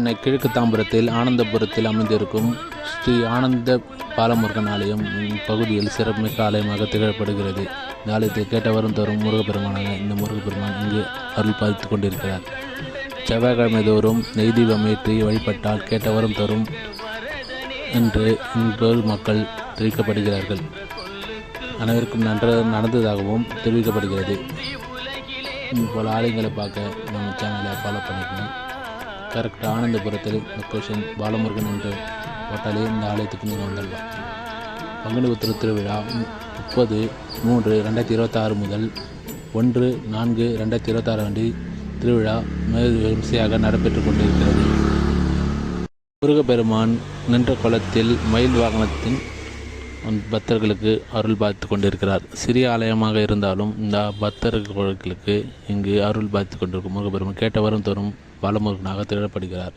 சென்னை கிழக்கு தாம்பரத்தில் ஆனந்தபுரத்தில் அமைந்திருக்கும் ஸ்ரீ ஆனந்த பாலமுருகன் ஆலயம் பகுதியில் சிறப்புமிக்க ஆலயமாக திகழப்படுகிறது. இந்த ஆலயத்தில் கேட்டவரும் தோறும் முருகப்பெருமானாக இந்த முருகப்பெருமான் இங்கு அருள் பாதித்து கொண்டிருக்கிறார். செவ்வாய்க்கிழமை தோறும் நெய் தீபம் ஏற்றி வழிபட்டால் கேட்டவரும் தரும் என்று இன்று மக்கள் தெரிவிக்கப்படுகிறார்கள். அனைவருக்கும் நடந்ததாகவும் தெரிவிக்கப்படுகிறது. போல் ஆலயங்களை பார்க்க நம்ம சேனலை ஃபாலோ பண்ணிக்கணும். கரெக்டாக ஆனந்தபுரத்தில் லொக்கேஷன் பாலமுருகன் என்று போட்டாலே இந்த ஆலயத்துக்கு நீங்கள் வந்துடலாம். பங்குனி உத்திர திருவிழா 30/3/2026 முதல் 1/4/2026 அன்று திருவிழா விமர்சையாக நடைபெற்று கொண்டிருக்கிறது. முருகப்பெருமான் நின்ற கோலத்தில் மயில் வாகனத்தின் பக்தர்களுக்கு அருள் பாதித்து கொண்டிருக்கிறார். சிறிய ஆலயமாக இருந்தாலும் இந்த பக்தர்களுக்கு இங்கு அருள் பாதித்து கொண்டிருக்கும் முருகப்பெருமான் கேட்டவரும் தோறும் பாலமுருகனாக திகழப்படுகிறார்.